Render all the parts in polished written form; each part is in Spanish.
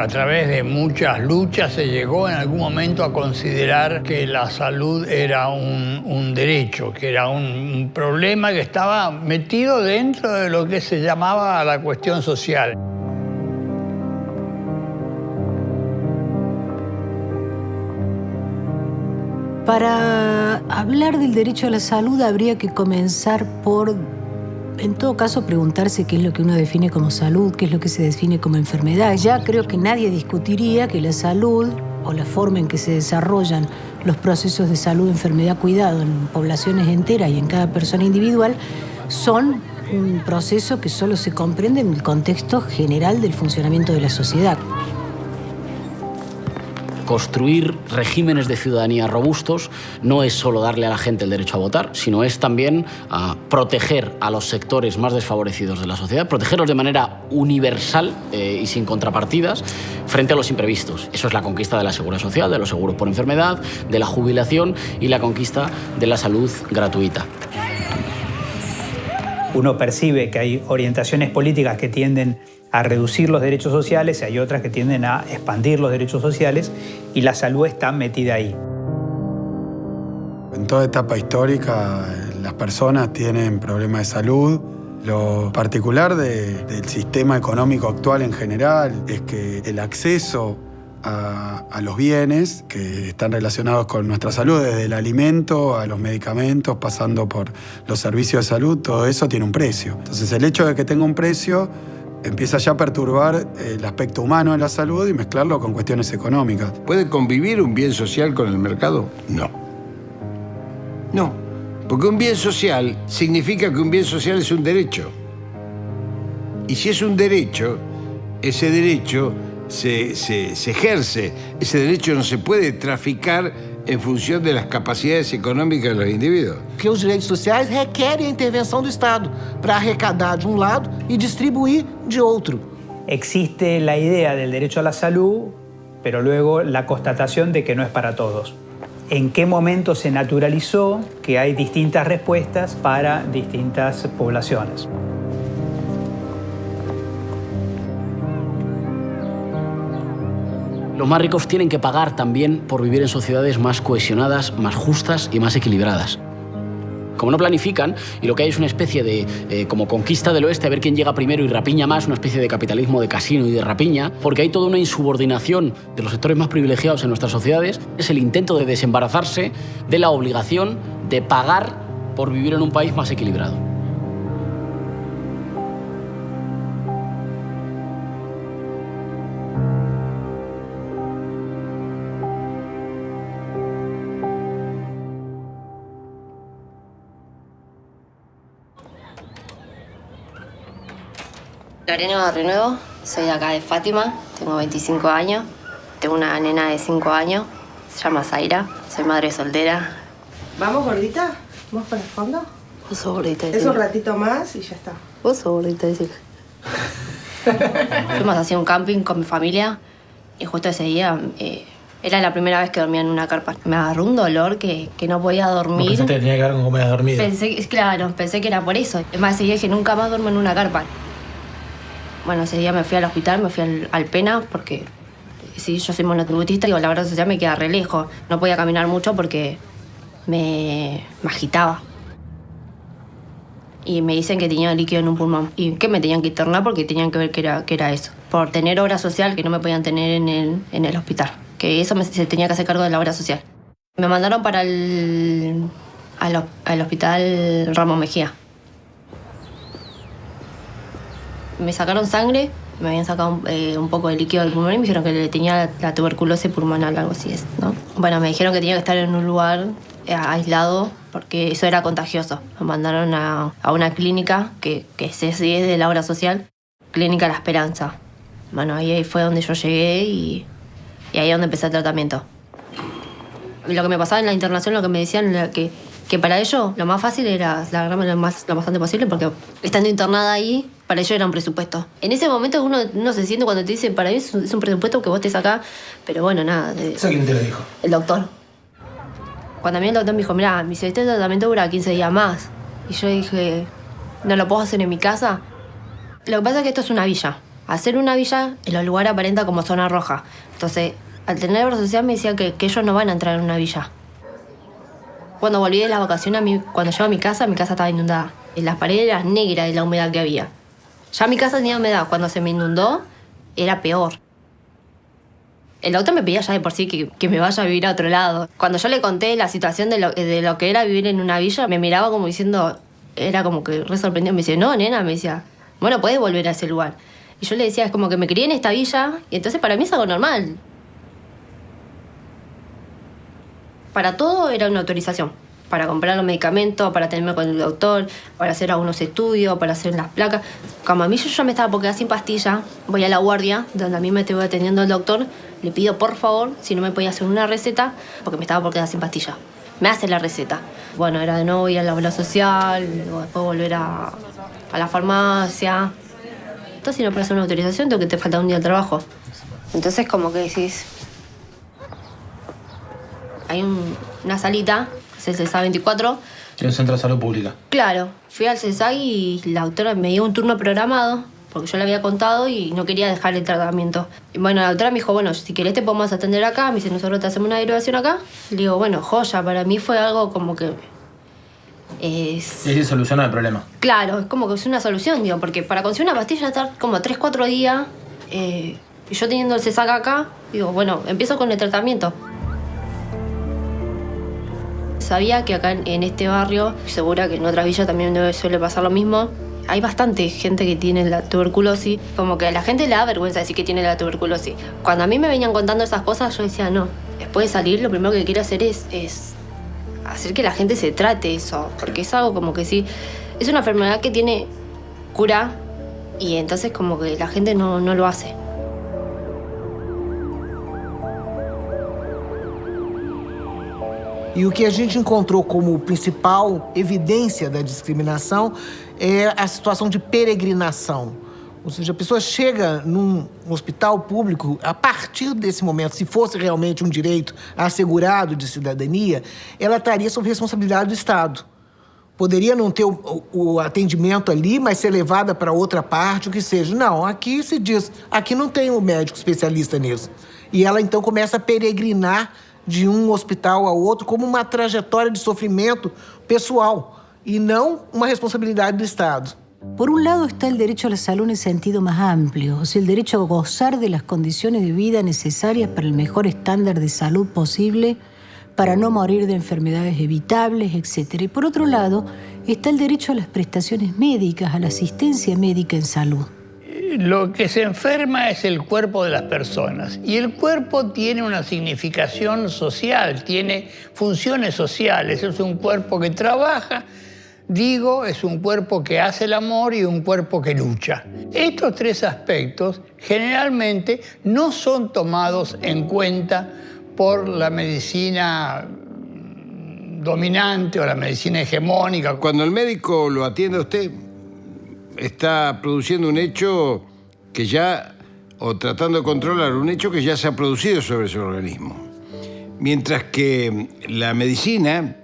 A través de muchas luchas se llegó en algún momento a considerar que la salud era un derecho, que era un problema que estaba metido dentro de lo que se llamaba la cuestión social. Para hablar del derecho a la salud habría que comenzar por, en todo caso, preguntarse qué es lo que uno define como salud, qué es lo que se define como enfermedad. Ya creo que nadie discutiría que la salud o la forma en que se desarrollan los procesos de salud, enfermedad, cuidado en poblaciones enteras y en cada persona individual son un proceso que solo se comprende en el contexto general del funcionamiento de la sociedad. Construir regímenes de ciudadanía robustos no es solo darle a la gente el derecho a votar, sino es también proteger a los sectores más desfavorecidos de la sociedad, protegerlos de manera universal y sin contrapartidas frente a los imprevistos. Eso es la conquista de la seguridad social, de los seguros por enfermedad, de la jubilación y la conquista de la salud gratuita. Uno percibe que hay orientaciones políticas que tienden a reducir los derechos sociales y hay otras que tienden a expandir los derechos sociales y la salud está metida ahí. En toda etapa histórica las personas tienen problemas de salud. Lo particular del sistema económico actual en general es que el acceso a los bienes que están relacionados con nuestra salud, desde el alimento a los medicamentos, pasando por los servicios de salud, todo eso tiene un precio. Entonces el hecho de que tenga un precio empieza ya a perturbar el aspecto humano de la salud y mezclarlo con cuestiones económicas. ¿Puede convivir un bien social con el mercado? No. No, porque un bien social significa que un bien social es un derecho. Y si es un derecho, ese derecho se ejerce. Ese derecho no se puede traficar en función de las capacidades económicas de los individuos. Que os direitos sociais requerem a intervenção do Estado para arrecadar de un lado y distribuir de otro. Existe la idea del derecho a la salud, pero luego la constatación de que no es para todos. ¿En qué momento se naturalizó que hay distintas respuestas para distintas poblaciones? Los más ricos tienen que pagar también por vivir en sociedades más cohesionadas, más justas y más equilibradas. Como no planifican, y lo que hay es una especie de como conquista del oeste, a ver quién llega primero y rapiña más, una especie de capitalismo de casino y de rapiña, porque hay toda una insubordinación de los sectores más privilegiados en nuestras sociedades. Es el intento de desembarazarse de la obligación de pagar por vivir en un país más equilibrado. Lorena Barrienuevo, soy de acá de Fátima, tengo 25 años, tengo una nena de 5 años, se llama Zaira, soy madre soltera. ¿Vamos, gordita? ¿Vamos para el fondo? Vos sos gordita. Es un ratito más y ya está. Vos sos gordita, decir. Fuimos hacia un camping con mi familia y justo ese día era la primera vez que dormía en una carpa. Me agarró un dolor que no podía dormir. Pensaste que tenía que ver con cómo habías dormido. Pensé que era por eso. Es más, ese día dije, nunca más duermo en una carpa. Bueno, ese día me fui al hospital, me fui al Pena, porque sí, yo soy monotributista, digo, la verdad social me queda re lejos. No podía caminar mucho porque me agitaba. Y me dicen que tenía líquido en un pulmón. Y que me tenían que internar porque tenían que ver que era eso. Por tener obra social que no me podían tener en el hospital. Que eso se tenía que hacer cargo de la obra social. Me mandaron para al hospital Ramos Mejía. Me sacaron sangre, me habían sacado un poco de líquido del pulmón y me dijeron que tenía la tuberculosis pulmonar, algo así es, ¿no? Bueno, me dijeron que tenía que estar en un lugar aislado porque eso era contagioso. Me mandaron a una clínica que sí es de la obra social, Clínica La Esperanza. Bueno, ahí fue donde yo llegué y ahí es donde empecé el tratamiento. Y lo que me pasaba en la internación, lo que me decían era que para ellos lo más fácil era largarme lo más antes posible porque estando internada ahí, para ellos era un presupuesto. En ese momento uno se siente cuando te dicen, para mí es un presupuesto que vos estés acá, pero bueno, nada. ¿Eso quién te lo dijo? El doctor. Cuando a mí el doctor me dijo, mirá, este tratamiento dura 15 días más. Y yo dije, ¿no lo puedo hacer en mi casa? Lo que pasa es que esto es una villa. hacer una villa, en los lugares aparenta como zona roja. Entonces, al tener obra social me decía que ellos no van a entrar en una villa. Cuando volví de las vacaciones, cuando llego a mi casa estaba inundada. Las paredes eran negras de la humedad que había. Ya mi casa tenía humedad. Cuando se me inundó, era peor. El doctor me pedía ya de por sí que me vaya a vivir a otro lado. Cuando yo le conté la situación de lo que era vivir en una villa, me miraba como diciendo, era como que re sorprendido. Me dice, no, nena, me decía, bueno, podés volver a ese lugar. Y yo le decía, es como que me crié en esta villa, y entonces para mí es algo normal. Para todo era una autorización. Para comprar los medicamentos, para tenerme con el doctor, para hacer algunos estudios, para hacer las placas. Como a mí yo ya me estaba por quedar sin pastilla, voy a la guardia, donde a mí me estuvo atendiendo el doctor, le pido por favor si no me podía hacer una receta, porque me estaba por quedar sin pastilla. Me hace la receta. Bueno, era de nuevo ir a la obra social, luego después volver a la farmacia. Entonces, si no puedes hacer una autorización, tengo que te falta un día de trabajo. Entonces, como que decís... Hay una salita, es el CESA 24. Tiene un centro de salud pública. Claro, fui al CESA y la doctora me dio un turno programado, porque yo le había contado y no quería dejar el tratamiento. Y bueno, la doctora me dijo, bueno, si querés te podemos atender acá. Me dice, nosotros te hacemos una derivación acá. Le digo, bueno, joya, para mí fue algo como que... Es... Y así soluciona el problema. Claro, es como que es una solución, digo, porque para conseguir una pastilla estar como 3-4 días, y yo teniendo el CESA acá, digo, bueno, empiezo con el tratamiento. Sabía que acá en este barrio, segura que en otras villas también suele pasar lo mismo, hay bastante gente que tiene la tuberculosis. Como que a la gente le da vergüenza decir que tiene la tuberculosis. Cuando a mí me venían contando esas cosas, yo decía, no, después de salir lo primero que quiero hacer es hacer que la gente se trate eso. Porque es algo como que sí, es una enfermedad que tiene cura y entonces como que la gente no lo hace. E o que a gente encontrou como principal evidência da discriminação é a situação de peregrinação. Ou seja, a pessoa chega num hospital público, a partir desse momento, se fosse realmente um direito assegurado de cidadania, ela estaria sob responsabilidade do Estado. Poderia não ter o atendimento ali, mas ser levada para outra parte, o que seja. Não, aqui se diz, aqui não tem um médico especialista nisso. E ela então começa a peregrinar de um hospital ao outro como uma trajetória de sofrimento pessoal y no una responsabilidad del Estado. Por un lado está el derecho a la salud en el sentido más amplio, o sea, el derecho a gozar de las condiciones de vida necesarias para el mejor estándar de salud posible, para no morir de enfermedades evitables, etc. Y por otro lado está el derecho a las prestaciones médicas, a la asistencia médica en salud. Lo que se enferma es el cuerpo de las personas y el cuerpo tiene una significación social, tiene funciones sociales. Es un cuerpo que trabaja, es un cuerpo que hace el amor y un cuerpo que lucha. Estos tres aspectos generalmente no son tomados en cuenta por la medicina dominante o la medicina hegemónica. Cuando el médico lo atiende a usted, está produciendo un hecho que ya, o tratando de controlar un hecho que ya se ha producido sobre su organismo. Mientras que la medicina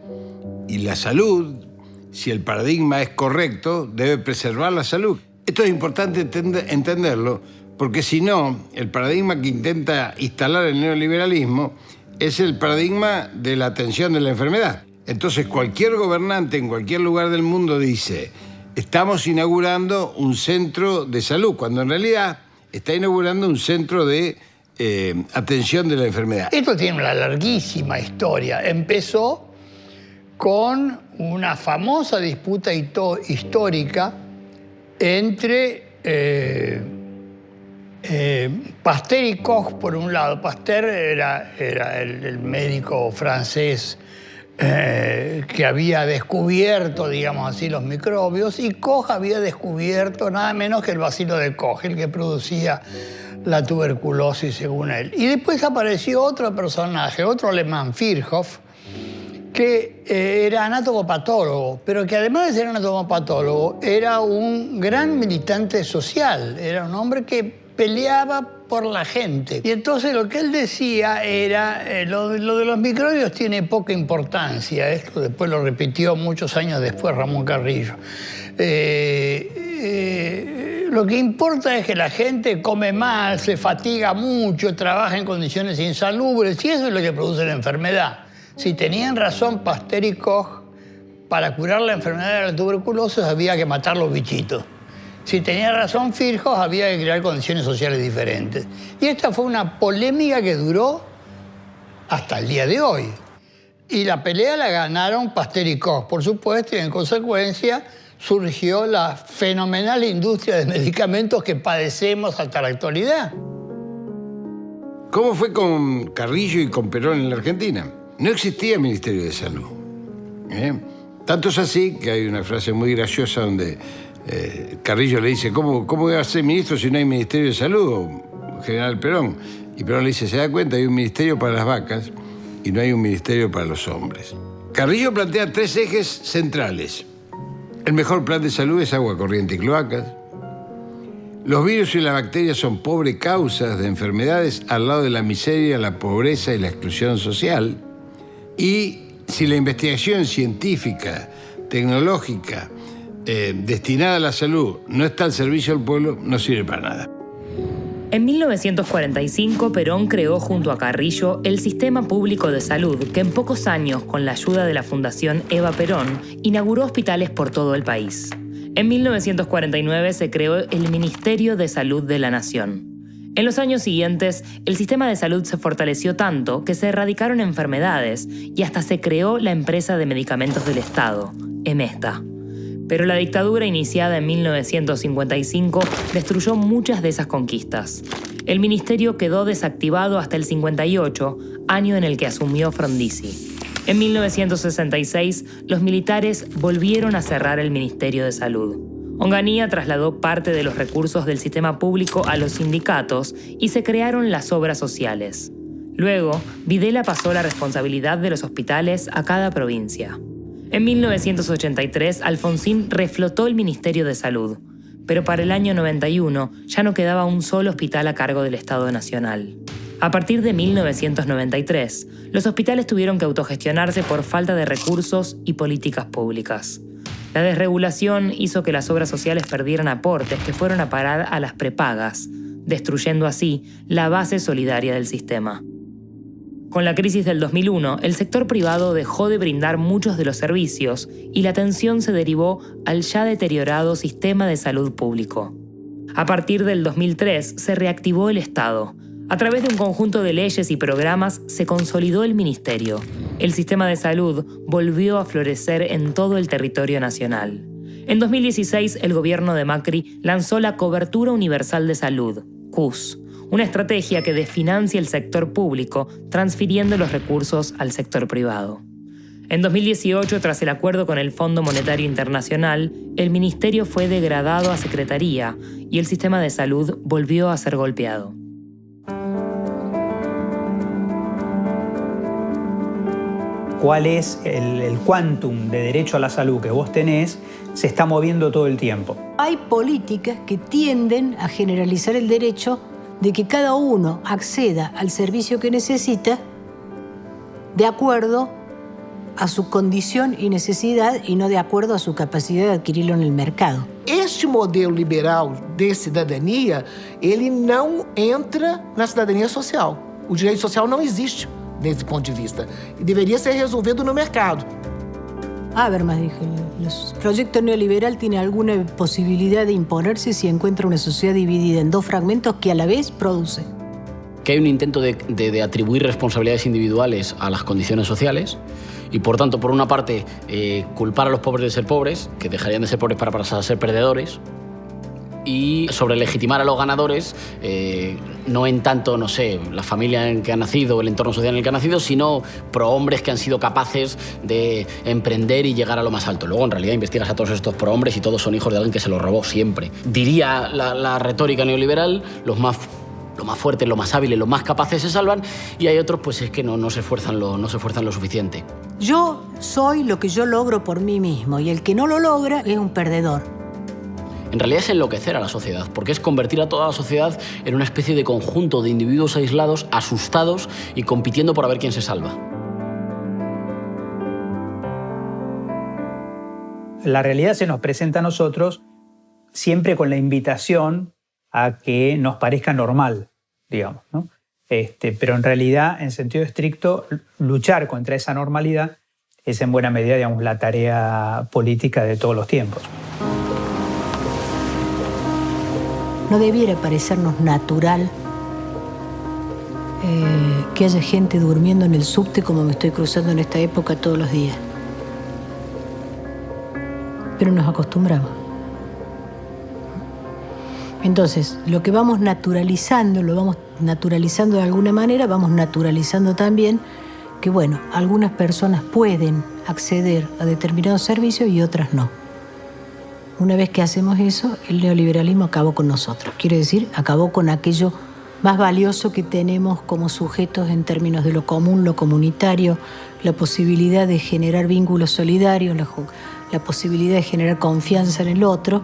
y la salud, si el paradigma es correcto, debe preservar la salud. Esto es importante entenderlo, porque si no, el paradigma que intenta instalar el neoliberalismo es el paradigma de la atención de la enfermedad. Entonces, cualquier gobernante en cualquier lugar del mundo dice: estamos inaugurando un centro de salud, cuando en realidad está inaugurando un centro de atención de la enfermedad. Esto tiene una larguísima historia. Empezó con una famosa disputa histórica entre Pasteur y Koch, por un lado. Pasteur era el médico francés que había descubierto, digamos así, los microbios, y Koch había descubierto nada menos que el bacilo de Koch, el que producía la tuberculosis, según él. Y después apareció otro personaje, otro alemán, Virchow, que era anatomopatólogo, pero que además de ser anatomopatólogo, era un gran militante social, era un hombre que peleaba por la gente. Y entonces lo que él decía era, lo de los microbios tiene poca importancia. Esto después lo repitió muchos años después Ramón Carrillo. Lo que importa es que la gente come mal, se fatiga mucho, trabaja en condiciones insalubres, y eso es lo que produce la enfermedad. Si tenían razón Pasteur y Koch, para curar la enfermedad de la tuberculosis había que matar los bichitos. Si tenía razón Virchow, había que crear condiciones sociales diferentes. Y esta fue una polémica que duró hasta el día de hoy. Y la pelea la ganaron Pasteur y Koch, por supuesto, y en consecuencia surgió la fenomenal industria de medicamentos que padecemos hasta la actualidad. ¿Cómo fue con Carrillo y con Perón en la Argentina? No existía Ministerio de Salud. Tanto es así que hay una frase muy graciosa donde Carrillo le dice, ¿cómo voy a ser ministro si no hay Ministerio de Salud, general Perón? Y Perón le dice, ¿se da cuenta? Hay un ministerio para las vacas y no hay un ministerio para los hombres. Carrillo plantea 3 ejes centrales. El mejor plan de salud es agua corriente y cloacas. Los virus y las bacterias son pobres causas de enfermedades al lado de la miseria, la pobreza y la exclusión social. Y si la investigación científica, tecnológica, destinada a la salud no está al servicio del pueblo, no sirve para nada. En 1945, Perón creó junto a Carrillo el Sistema Público de Salud, que en pocos años, con la ayuda de la Fundación Eva Perón, inauguró hospitales por todo el país. En 1949 se creó el Ministerio de Salud de la Nación. En los años siguientes, el sistema de salud se fortaleció tanto que se erradicaron enfermedades y hasta se creó la empresa de medicamentos del Estado, Emesta. Pero la dictadura iniciada en 1955 destruyó muchas de esas conquistas. El ministerio quedó desactivado hasta el 58, año en el que asumió Frondizi. En 1966, los militares volvieron a cerrar el Ministerio de Salud. Onganía trasladó parte de los recursos del sistema público a los sindicatos y se crearon las obras sociales. Luego, Videla pasó la responsabilidad de los hospitales a cada provincia. En 1983, Alfonsín reflotó el Ministerio de Salud, pero para el año 91 ya no quedaba un solo hospital a cargo del Estado Nacional. A partir de 1993, los hospitales tuvieron que autogestionarse por falta de recursos y políticas públicas. La desregulación hizo que las obras sociales perdieran aportes que fueron a parar a las prepagas, destruyendo así la base solidaria del sistema. Con la crisis del 2001, el sector privado dejó de brindar muchos de los servicios y la atención se derivó al ya deteriorado sistema de salud público. A partir del 2003 se reactivó el Estado. A través de un conjunto de leyes y programas se consolidó el ministerio. El sistema de salud volvió a florecer en todo el territorio nacional. En 2016, el gobierno de Macri lanzó la Cobertura Universal de Salud, CUS, una estrategia que desfinancia el sector público, transfiriendo los recursos al sector privado. En 2018, tras el acuerdo con el Fondo Monetario Internacional, el ministerio fue degradado a secretaría y el sistema de salud volvió a ser golpeado. ¿Cuál es el quantum de derecho a la salud que vos tenés? Se está moviendo todo el tiempo. Hay políticas que tienden a generalizar el derecho de que cada uno acceda al servicio que necesita de acuerdo a su condición y necesidad y no de acuerdo a su capacidad de adquirirlo en el mercado. Este modelo liberal de cidadania, ele não entra na cidadania social. O direito social não existe desse ponto de vista e deveria ser resolvido no mercado. Habermas dijo, el proyecto neoliberal tiene alguna posibilidad de imponerse si encuentra una sociedad dividida en 2 fragmentos que a la vez produce. Que hay un intento de atribuir responsabilidades individuales a las condiciones sociales y, por tanto, por una parte, culpar a los pobres de ser pobres, que dejarían de ser pobres para pasar a ser perdedores, y sobre legitimar a los ganadores, no en tanto, no sé, la familia en que ha nacido o el entorno social en el que ha nacido, sino prohombres que han sido capaces de emprender y llegar a lo más alto. Luego, en realidad, investigas a todos estos prohombres y todos son hijos de alguien que se los robó siempre. Diría la retórica neoliberal, los más fuertes, los más hábiles, los más capaces se salvan, y hay otros pues es que no se esfuerzan lo suficiente. Yo soy lo que yo logro por mí mismo y el que no lo logra es un perdedor. En realidad es enloquecer a la sociedad, porque es convertir a toda la sociedad en una especie de conjunto de individuos aislados, asustados y compitiendo por a ver quién se salva. La realidad se nos presenta a nosotros siempre con la invitación a que nos parezca normal, digamos, ¿no? Pero en realidad, en sentido estricto, luchar contra esa normalidad es en buena medida, digamos, la tarea política de todos los tiempos. No debiera parecernos natural que haya gente durmiendo en el subte como me estoy cruzando en esta época todos los días. Pero nos acostumbramos. Entonces, lo que vamos naturalizando, lo vamos naturalizando de alguna manera, vamos naturalizando también que, bueno, algunas personas pueden acceder a determinados servicios y otras no. Una vez que hacemos eso, el neoliberalismo acabó con nosotros. Quiere decir, acabó con aquello más valioso que tenemos como sujetos en términos de lo común, lo comunitario, la posibilidad de generar vínculos solidarios, la posibilidad de generar confianza en el otro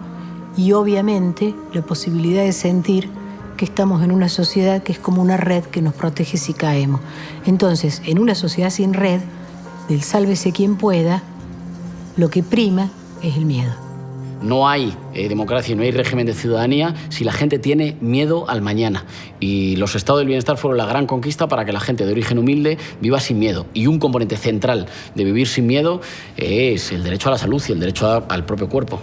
y obviamente la posibilidad de sentir que estamos en una sociedad que es como una red que nos protege si caemos. Entonces, en una sociedad sin red, del sálvese quien pueda, lo que prima es el miedo. No hay democracia, no hay régimen de ciudadanía si la gente tiene miedo al mañana. Y los estados del bienestar fueron la gran conquista para que la gente de origen humilde viva sin miedo. Y un componente central de vivir sin miedo es el derecho a la salud y el derecho al propio cuerpo.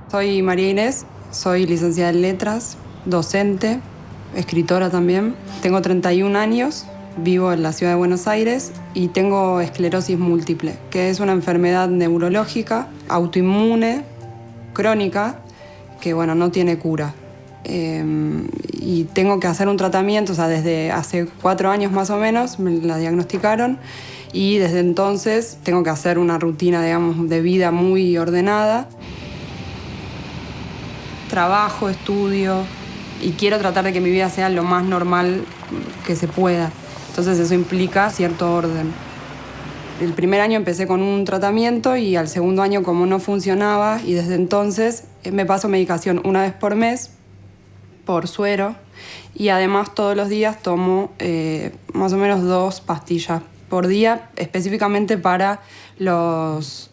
Soy María Inés, soy licenciada en Letras, docente, escritora también. Tengo 31 años, vivo en la ciudad de Buenos Aires y tengo esclerosis múltiple, que es una enfermedad neurológica, autoinmune, crónica, que no tiene cura. Y tengo que hacer un tratamiento, desde hace 4 años más o menos me la diagnosticaron y desde entonces tengo que hacer una rutina, de vida muy ordenada. Trabajo, estudio y quiero tratar de que mi vida sea lo más normal que se pueda. Entonces eso implica cierto orden. El primer año empecé con un tratamiento y al segundo año, como no funcionaba, y desde entonces me paso medicación una vez por mes por suero y además todos los días tomo más o menos 2 pastillas por día, específicamente para los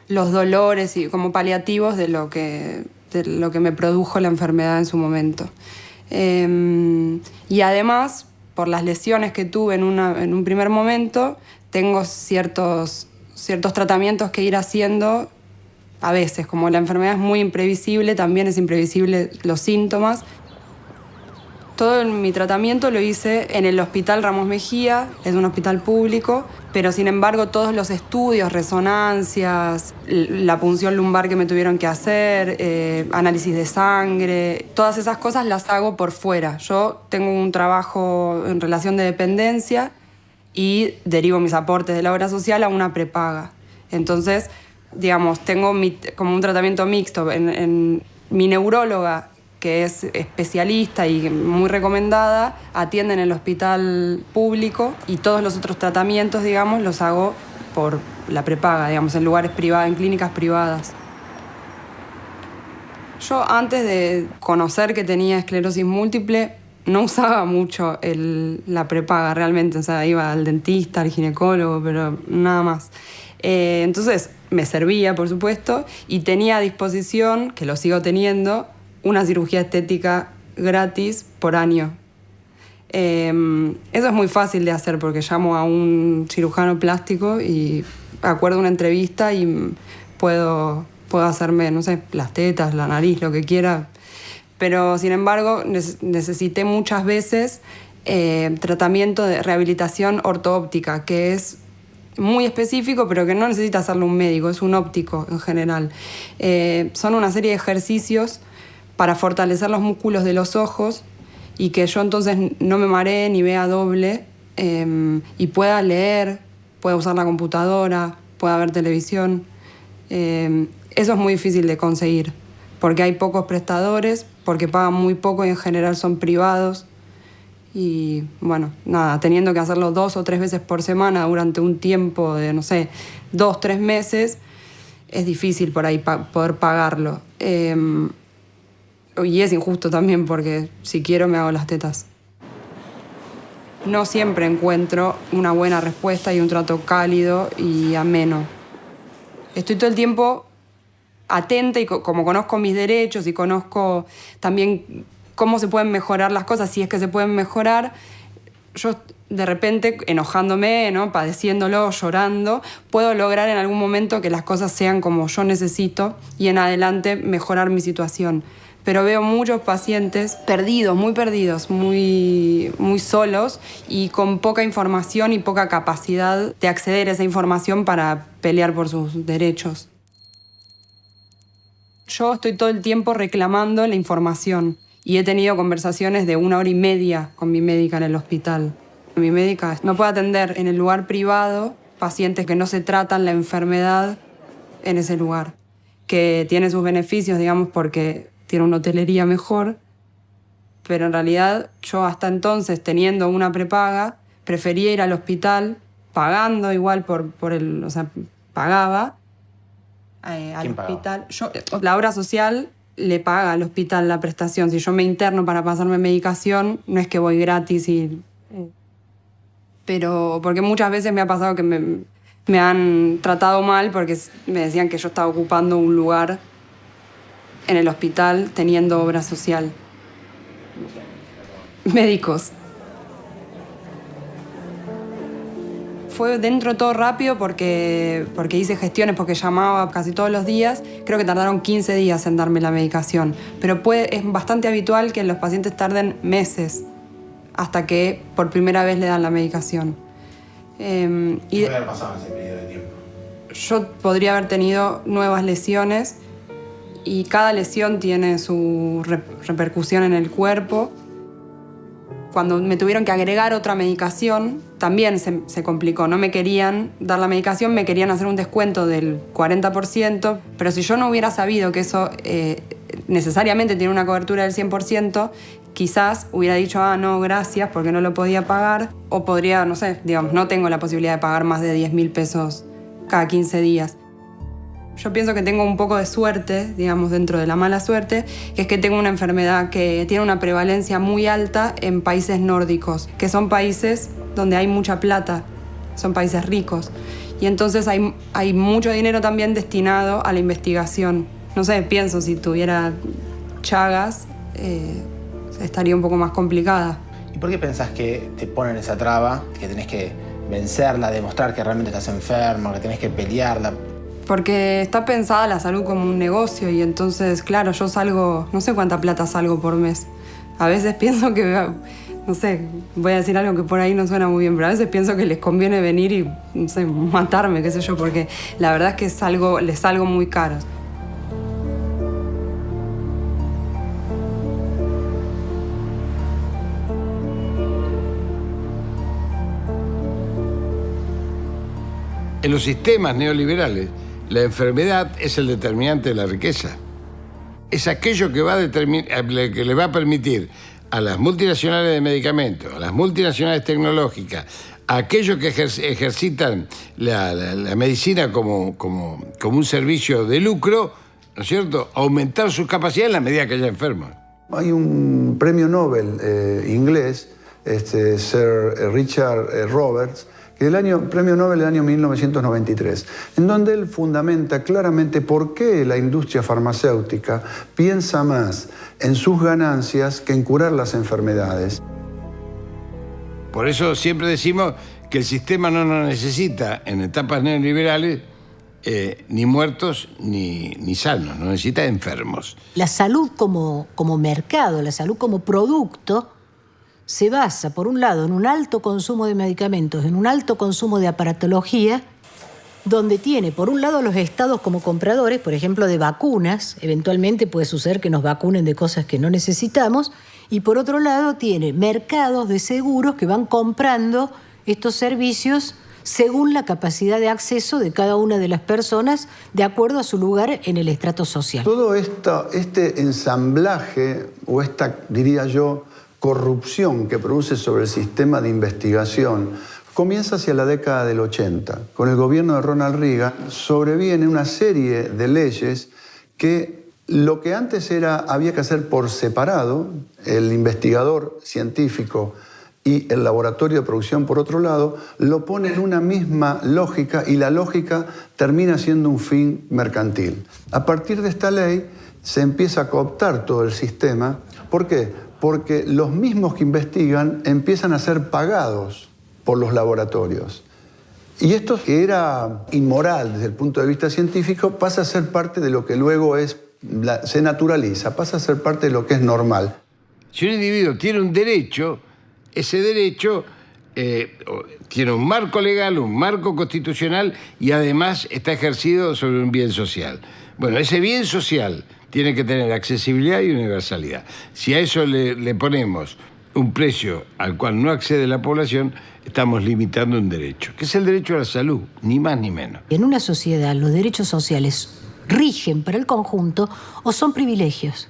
dolores y como paliativos de lo que me produjo la enfermedad en su momento. Y además, por las lesiones que tuve en un primer momento, tengo ciertos tratamientos que ir haciendo a veces. Como la enfermedad es muy imprevisible, también es imprevisible los síntomas. Todo mi tratamiento lo hice en el Hospital Ramos Mejía, es un hospital público, pero sin embargo todos los estudios, resonancias, la punción lumbar que me tuvieron que hacer, análisis de sangre, todas esas cosas las hago por fuera. Yo tengo un trabajo en relación de dependencia y derivo mis aportes de la obra social a una prepaga. Entonces, tengo como un tratamiento mixto. En mi neuróloga, que es especialista y muy recomendada, atiende en el hospital público y todos los otros tratamientos, los hago por la prepaga, en lugares privados, en clínicas privadas. Yo antes de conocer que tenía esclerosis múltiple no usaba mucho la prepaga realmente, iba al dentista, al ginecólogo, pero nada más. Entonces me servía, por supuesto, y tenía a disposición, que lo sigo teniendo, una cirugía estética gratis por año. Eso es muy fácil de hacer porque llamo a un cirujano plástico y acuerdo una entrevista y puedo hacerme, las tetas, la nariz, lo que quiera. Pero, sin embargo, necesité muchas veces tratamiento de rehabilitación ortoóptica, que es muy específico, pero que no necesita hacerlo un médico, es un óptico en general. Son una serie de ejercicios para fortalecer los músculos de los ojos y que yo entonces no me maree ni vea doble y pueda leer, pueda usar la computadora, pueda ver televisión. Eso es muy difícil de conseguir, porque hay pocos prestadores, porque pagan muy poco y en general son privados. Y bueno, nada, teniendo que hacerlo 2 o 3 veces por semana durante un tiempo de, no sé, 2 o 3 meses, es difícil por ahí poder pagarlo. Y es injusto también porque si quiero me hago las tetas. No siempre encuentro una buena respuesta y un trato cálido y ameno. Estoy todo el tiempo atenta y como conozco mis derechos y conozco también cómo se pueden mejorar las cosas, si es que se pueden mejorar, yo de repente, enojándome, ¿no? Padeciéndolo, llorando, puedo lograr en algún momento que las cosas sean como yo necesito y en adelante mejorar mi situación. Pero veo muchos pacientes perdidos, muy solos y con poca información y poca capacidad de acceder a esa información para pelear por sus derechos. Yo estoy todo el tiempo reclamando la información y he tenido conversaciones de 1 hora y media con mi médica en el hospital. Mi médica no puede atender en el lugar privado pacientes que no se tratan la enfermedad en ese lugar, que tiene sus beneficios, digamos, porque tiene una hotelería mejor, pero en realidad yo hasta entonces, teniendo una prepaga, prefería ir al hospital, pagando igual o sea, pagaba al hospital. La obra social le paga al hospital la prestación. Si yo me interno para pasarme medicación, no es que voy gratis pero porque muchas veces me ha pasado que me han tratado mal porque me decían que yo estaba ocupando un lugar en el hospital teniendo obra social. Médicos. Fue dentro todo rápido porque hice gestiones, porque llamaba casi todos los días. Creo que tardaron 15 días en darme la medicación. Pero es bastante habitual que los pacientes tarden meses hasta que por primera vez le dan la medicación. ¿Qué puede haber pasado en ese periodo de tiempo? Yo podría haber tenido nuevas lesiones y cada lesión tiene su repercusión en el cuerpo. Cuando me tuvieron que agregar otra medicación, también se complicó. No me querían dar la medicación, me querían hacer un descuento del 40%, pero si yo no hubiera sabido que eso necesariamente tiene una cobertura del 100%, quizás hubiera dicho, no, gracias, porque no lo podía pagar, o podría, no sé, digamos, no tengo la posibilidad de pagar más de 10.000 pesos cada 15 días. Yo pienso que tengo un poco de suerte, digamos, dentro de la mala suerte, que es que tengo una enfermedad que tiene una prevalencia muy alta en países nórdicos, que son países donde hay mucha plata, son países ricos. Y entonces hay mucho dinero también destinado a la investigación. No sé, pienso, si tuviera Chagas, estaría un poco más complicada. ¿Y por qué pensás que te ponen esa traba, que tenés que vencerla, demostrar que realmente estás enfermo, que tenés que pelearla? Porque está pensada la salud como un negocio y entonces, claro, yo salgo, no sé cuánta plata salgo por mes. A veces pienso que, no sé, voy a decir algo que por ahí no suena muy bien, pero a veces pienso que les conviene venir y, no sé, matarme, qué sé yo, porque la verdad es que les salgo muy caro. En los sistemas neoliberales, la enfermedad es el determinante de la riqueza. Es aquello que que le va a permitir a las multinacionales de medicamentos, a las multinacionales tecnológicas, a aquellos que ejercitan la medicina como un servicio de lucro, ¿no es cierto?, aumentar sus capacidades en la medida que haya enfermos. Hay un premio Nobel inglés, Sir Richard Roberts, que premio Nobel del año 1993, en donde él fundamenta claramente por qué la industria farmacéutica piensa más en sus ganancias que en curar las enfermedades. Por eso siempre decimos que el sistema no nos necesita en etapas neoliberales ni muertos ni sanos, no necesita enfermos. La salud como mercado, la salud como producto, se basa, por un lado, en un alto consumo de medicamentos, en un alto consumo de aparatología, donde tiene, por un lado, los estados como compradores, por ejemplo, de vacunas. Eventualmente puede suceder que nos vacunen de cosas que no necesitamos. Y por otro lado, tiene mercados de seguros que van comprando estos servicios según la capacidad de acceso de cada una de las personas de acuerdo a su lugar en el estrato social. Todo este ensamblaje, o esta, diría yo, corrupción que produce sobre el sistema de investigación, comienza hacia la década del 80. Con el gobierno de Ronald Reagan sobreviene una serie de leyes que lo que antes había que hacer por separado, el investigador científico y el laboratorio de producción por otro lado, lo pone en una misma lógica y la lógica termina siendo un fin mercantil. A partir de esta ley se empieza a cooptar todo el sistema. ¿Por qué? Porque los mismos que investigan empiezan a ser pagados por los laboratorios. Y esto, que era inmoral desde el punto de vista científico, pasa a ser parte de lo que luego se naturaliza, pasa a ser parte de lo que es normal. Si un individuo tiene un derecho, ese derecho tiene un marco legal, un marco constitucional y además está ejercido sobre un bien social. Bueno, ese bien social tiene que tener accesibilidad y universalidad. Si a eso le ponemos un precio al cual no accede la población, estamos limitando un derecho, que es el derecho a la salud, ni más ni menos. En una sociedad, los derechos sociales rigen para el conjunto o son privilegios.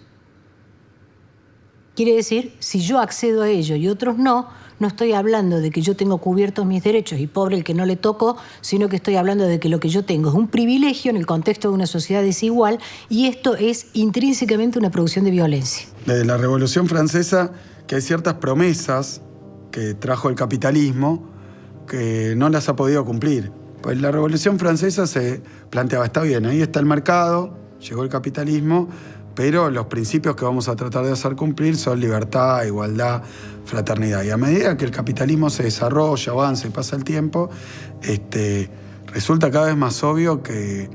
Quiere decir, si yo accedo a ello y otros no estoy hablando de que yo tengo cubiertos mis derechos y pobre el que no le tocó, sino que estoy hablando de que lo que yo tengo es un privilegio en el contexto de una sociedad desigual y esto es intrínsecamente una producción de violencia. Desde la Revolución Francesa, que hay ciertas promesas que trajo el capitalismo que no las ha podido cumplir. Pues la Revolución Francesa se planteaba, está bien, ahí está el mercado, llegó el capitalismo, pero los principios que vamos a tratar de hacer cumplir son libertad, igualdad, fraternidad. Y a medida que el capitalismo se desarrolla, avanza y pasa el tiempo, resulta cada vez más obvio que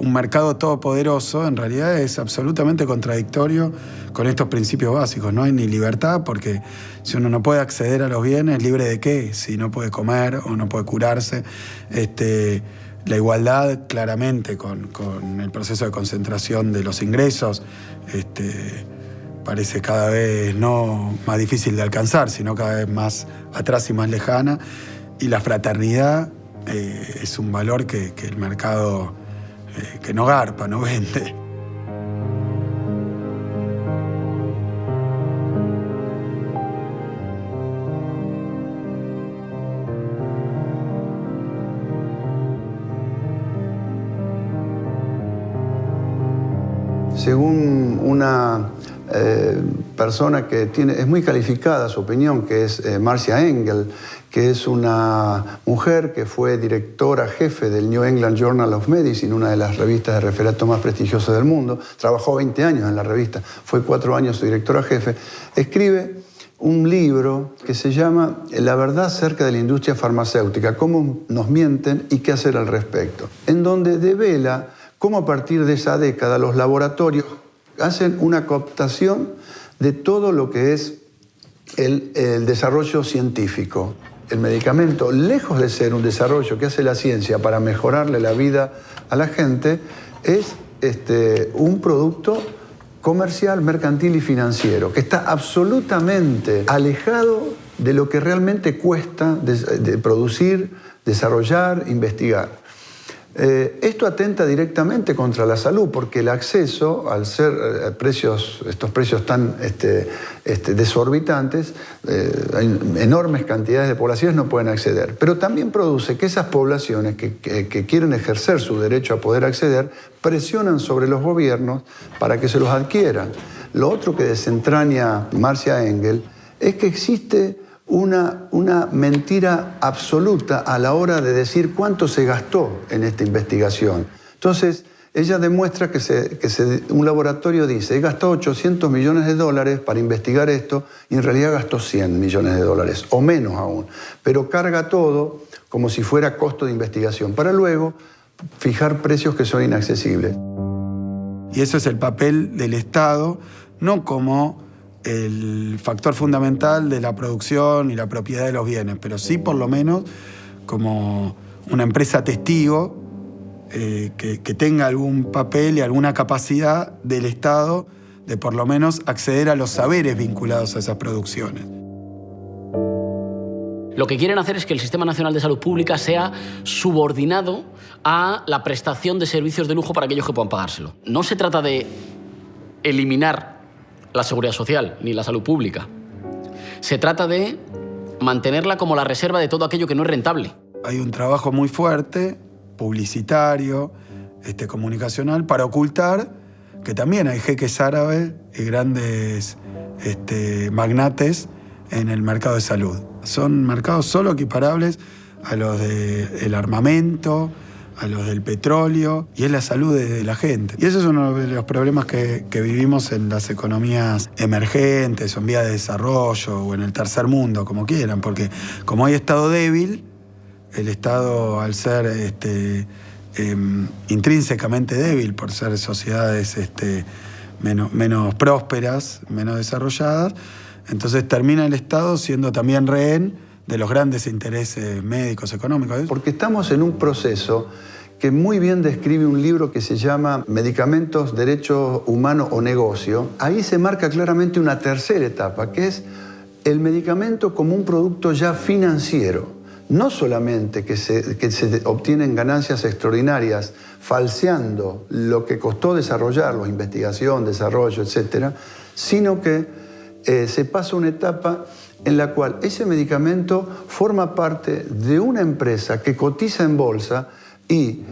un mercado todopoderoso en realidad es absolutamente contradictorio con estos principios básicos. No hay ni libertad, porque si uno no puede acceder a los bienes, ¿libre de qué? Si no puede comer o no puede curarse. La igualdad, claramente, con el proceso de concentración de los ingresos, parece cada vez no más difícil de alcanzar, sino cada vez más atrás y más lejana. Y la fraternidad es un valor que el mercado que no garpa, no vende. Según una persona que es muy calificada su opinión, que es Marcia Engel, que es una mujer que fue directora jefe del New England Journal of Medicine, una de las revistas de referato más prestigiosas del mundo. Trabajó 20 años en la revista, fue 4 años su directora jefe. Escribe un libro que se llama La verdad acerca de la industria farmacéutica, cómo nos mienten y qué hacer al respecto, en donde devela cómo a partir de esa década los laboratorios hacen una cooptación de todo lo que es el desarrollo científico. El medicamento, lejos de ser un desarrollo que hace la ciencia para mejorarle la vida a la gente, es un producto comercial, mercantil y financiero, que está absolutamente alejado de lo que realmente cuesta de producir, desarrollar, investigar. Esto atenta directamente contra la salud, porque el acceso, al ser estos precios tan desorbitantes, hay enormes cantidades de poblaciones no pueden acceder. Pero también produce que esas poblaciones que quieren ejercer su derecho a poder acceder, presionan sobre los gobiernos para que se los adquieran. Lo otro que desentraña Marcia Engel es que existe una mentira absoluta a la hora de decir cuánto se gastó en esta investigación. Entonces, ella demuestra que un laboratorio dice, he gastado $800 millones para investigar esto, y en realidad gastó $100 millones, o menos aún. Pero carga todo como si fuera costo de investigación, para luego fijar precios que son inaccesibles. Y eso es el papel del Estado, no como el factor fundamental de la producción y la propiedad de los bienes, pero sí por lo menos como una empresa testigo que tenga algún papel y alguna capacidad del Estado de por lo menos acceder a los saberes vinculados a esas producciones. Lo que quieren hacer es que el Sistema Nacional de Salud Pública sea subordinado a la prestación de servicios de lujo para aquellos que puedan pagárselo. No se trata de eliminar la seguridad social ni la salud pública. Se trata de mantenerla como la reserva de todo aquello que no es rentable. Hay un trabajo muy fuerte, publicitario, comunicacional, para ocultar que también hay jeques árabes y grandes magnates en el mercado de salud. Son mercados solo equiparables a los del armamento, a los del petróleo, y es la salud de la gente. Y ese es uno de los problemas que vivimos en las economías emergentes, o en vías de desarrollo, o en el tercer mundo, como quieran, porque como hay Estado débil, el Estado, al ser intrínsecamente débil, por ser sociedades menos prósperas, menos desarrolladas, entonces termina el Estado siendo también rehén de los grandes intereses médicos, económicos. Porque estamos en un proceso que muy bien describe un libro que se llama Medicamentos, Derecho Humano o Negocio. Ahí se marca claramente una tercera etapa, que es el medicamento como un producto ya financiero. No solamente que se obtienen ganancias extraordinarias falseando lo que costó desarrollarlo, investigación, desarrollo, etcétera, sino que se pasa una etapa en la cual ese medicamento forma parte de una empresa que cotiza en bolsa y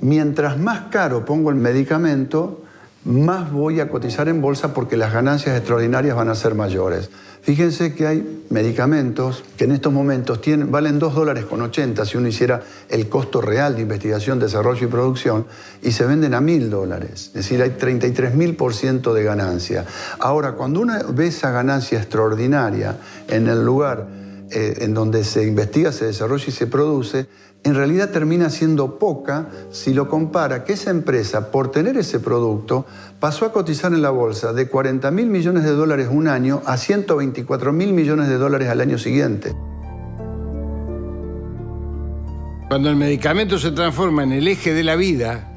mientras más caro pongo el medicamento, más voy a cotizar en bolsa porque las ganancias extraordinarias van a ser mayores. Fíjense que hay medicamentos que en estos momentos valen $2,80 si uno hiciera el costo real de investigación, desarrollo y producción, y se venden a $1.000. Es decir, hay 33.000% de ganancia. Ahora, cuando uno ve esa ganancia extraordinaria en el lugar en donde se investiga, se desarrolla y se produce, en realidad termina siendo poca si lo compara que esa empresa, por tener ese producto, pasó a cotizar en la bolsa de $40.000 millones un año a $124.000 millones al año siguiente. Cuando el medicamento se transforma en el eje de la vida,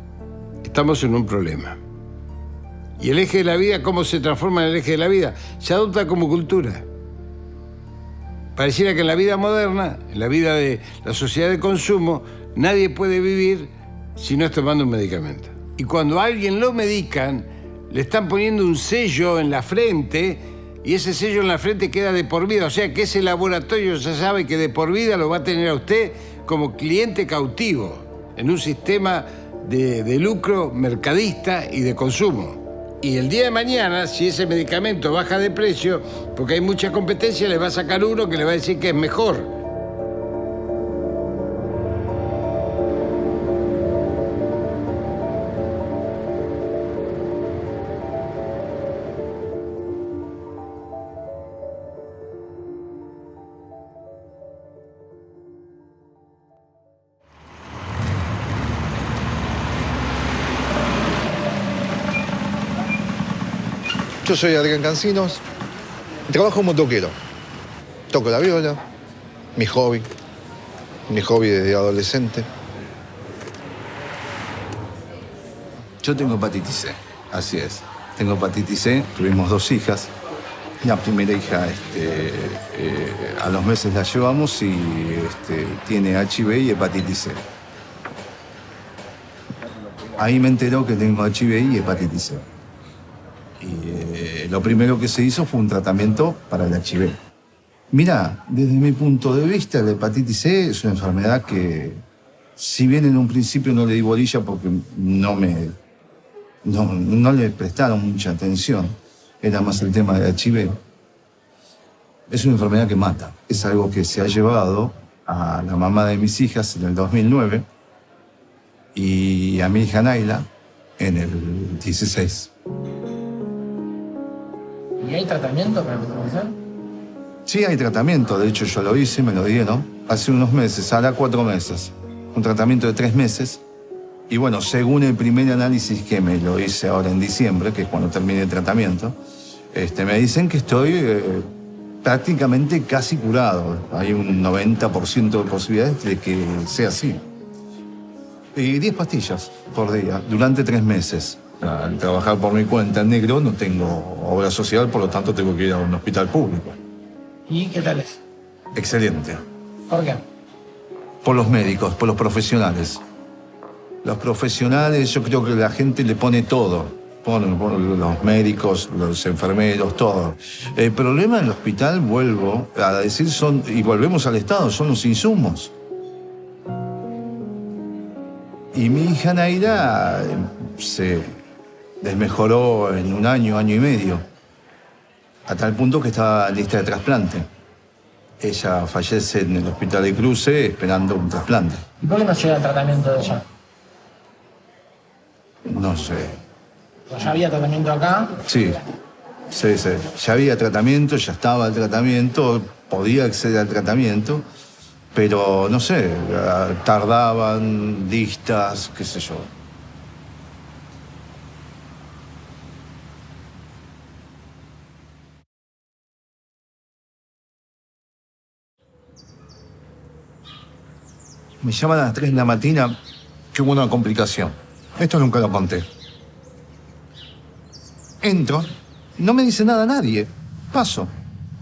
estamos en un problema. ¿Y el eje de la vida cómo se transforma en el eje de la vida? Se adopta como cultura. Pareciera que en la vida moderna, en la vida de la sociedad de consumo, nadie puede vivir si no es tomando un medicamento. Y cuando a alguien lo medican, le están poniendo un sello en la frente y ese sello en la frente queda de por vida. O sea que ese laboratorio ya sabe que de por vida lo va a tener a usted como cliente cautivo en un sistema de lucro mercadista y de consumo. Y el día de mañana, si ese medicamento baja de precio, porque hay mucha competencia, le va a sacar uno que le va a decir que es mejor. Yo soy Adrián Cancinos y trabajo como toquero. Toco la viola, mi hobby desde adolescente. Yo tengo hepatitis C, así es. Tengo hepatitis C, tuvimos 2 hijas. La primera hija a los meses la llevamos y tiene HIV y hepatitis C. Ahí me enteró que tengo HIV y hepatitis C. Y lo primero que se hizo fue un tratamiento para el HIV. Mira, desde mi punto de vista, la hepatitis C es una enfermedad que, si bien en un principio no le di bolilla porque no le prestaron mucha atención, era más el tema del HIV, es una enfermedad que mata. Es algo que se ha llevado a la mamá de mis hijas en el 2009 y a mi hija Naila en el 16. ¿Y hay tratamiento para la prevención? Sí, hay tratamiento. De hecho, yo lo hice, me lo dieron hace unos meses, hará 4 meses. Un tratamiento de 3 meses. Y bueno, según el primer análisis que me lo hice ahora en diciembre, que es cuando termine el tratamiento, me dicen que estoy prácticamente casi curado. Hay un 90% de posibilidades de que sea así. Y 10 pastillas por día, durante 3 meses. Al trabajar por mi cuenta en negro no tengo obra social, por lo tanto tengo que ir a un hospital público. ¿Y qué tal es? Excelente. ¿Por qué? Por los médicos, por los profesionales. Los profesionales, yo creo que la gente le pone todo. Por los médicos, los enfermeros, todo. El problema del hospital, vuelvo a decir, y volvemos al Estado, son los insumos. Y mi hija Naira se desmejoró en un año y medio, a tal punto que estaba en lista de trasplante. Ella fallece en el hospital de Cruce esperando un trasplante. ¿Y por qué no llega el tratamiento de ella? No sé. ¿Ya había tratamiento acá? Sí. Ya había tratamiento, ya estaba el tratamiento, podía acceder al tratamiento, pero no sé, tardaban listas, qué sé yo. Me llaman a las 3 de la mañana que hubo una complicación. Esto nunca lo conté. Entro, no me dice nada nadie. Paso.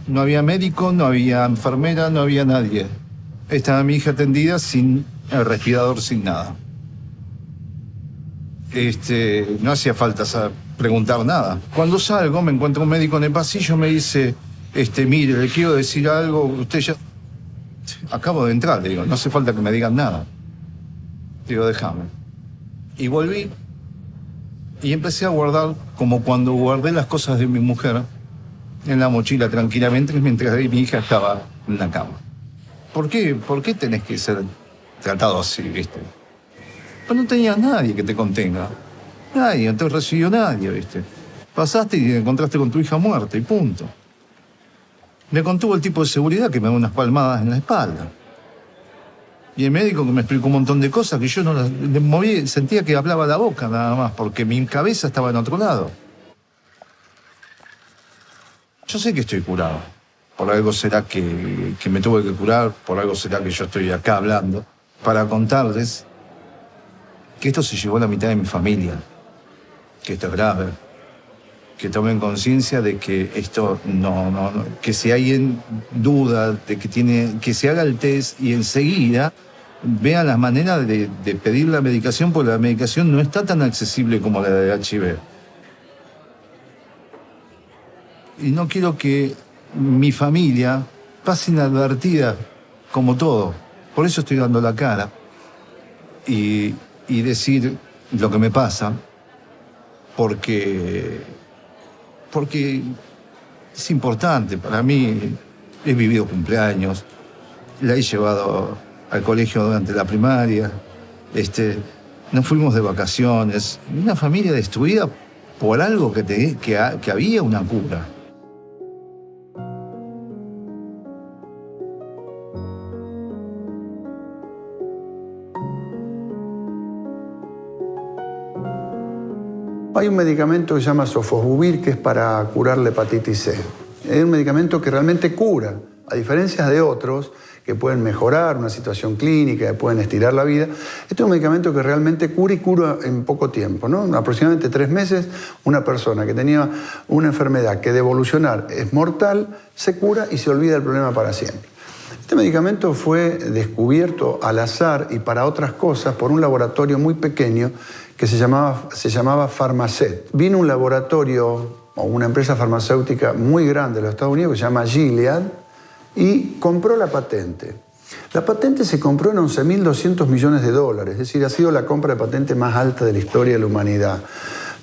No había médico, no había enfermera, no había nadie. Estaba mi hija atendida sin el respirador, sin nada. No hacía falta preguntar nada. Cuando salgo, me encuentro un médico en el pasillo, me dice, mire, le quiero decir algo, usted ya... Acabo de entrar, le digo, no hace falta que me digan nada. Digo, déjame. Y volví y empecé a guardar, como cuando guardé las cosas de mi mujer, en la mochila tranquilamente, mientras mi hija estaba en la cama. ¿Por qué? ¿Por qué tenés que ser tratado así, viste? Pues no tenías nadie que te contenga. Nadie, no te recibió nadie, viste. Pasaste y te encontraste con tu hija muerta y punto. Me contuvo el tipo de seguridad que me da unas palmadas en la espalda. Y el médico que me explicó un montón de cosas que yo no las moví, sentía que hablaba la boca nada más, porque mi cabeza estaba en otro lado. Yo sé que estoy curado. Por algo será que me tuve que curar, por algo será que yo estoy acá hablando, para contarles que esto se llevó a la mitad de mi familia, que esto es grave, que tomen conciencia de que esto no, que si alguien duda de que se haga el test y enseguida vean las maneras de pedir la medicación, porque la medicación no está tan accesible como la de HIV. Y no quiero que mi familia pase inadvertida como todo. Por eso estoy dando la cara y decir lo que me pasa, porque es importante para mí. He vivido cumpleaños, la he llevado al colegio durante la primaria, nos fuimos de vacaciones. Una familia destruida por algo que había una cura. Hay un medicamento que se llama Sofosbuvir, que es para curar la hepatitis C. Es un medicamento que realmente cura, a diferencia de otros que pueden mejorar una situación clínica, que pueden estirar la vida. Este es un medicamento que realmente cura y cura en poco tiempo, ¿no? Aproximadamente 3 meses, una persona que tenía una enfermedad que de evolucionar es mortal, se cura y se olvida el problema para siempre. Este medicamento fue descubierto al azar y para otras cosas por un laboratorio muy pequeño que se llamaba Pharmacet. Vino un laboratorio o una empresa farmacéutica muy grande de los Estados Unidos que se llama Gilead y compró la patente. La patente se compró en 11.200 millones de dólares, es decir, ha sido la compra de patente más alta de la historia de la humanidad.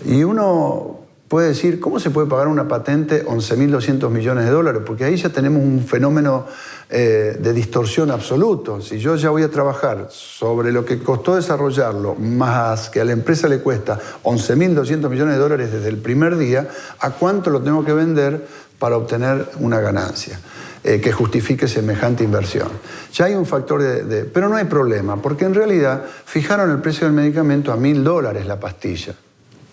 Y uno puede decir, ¿cómo se puede pagar una patente 11.200 millones de dólares? Porque ahí ya tenemos un fenómeno de distorsión absoluto. Si yo ya voy a trabajar sobre lo que costó desarrollarlo, más que a la empresa le cuesta 11.200 millones de dólares desde el primer día, ¿a cuánto lo tengo que vender para obtener una ganancia que justifique semejante inversión? Ya hay un factor pero no hay problema, porque en realidad fijaron el precio del medicamento a $1.000 la pastilla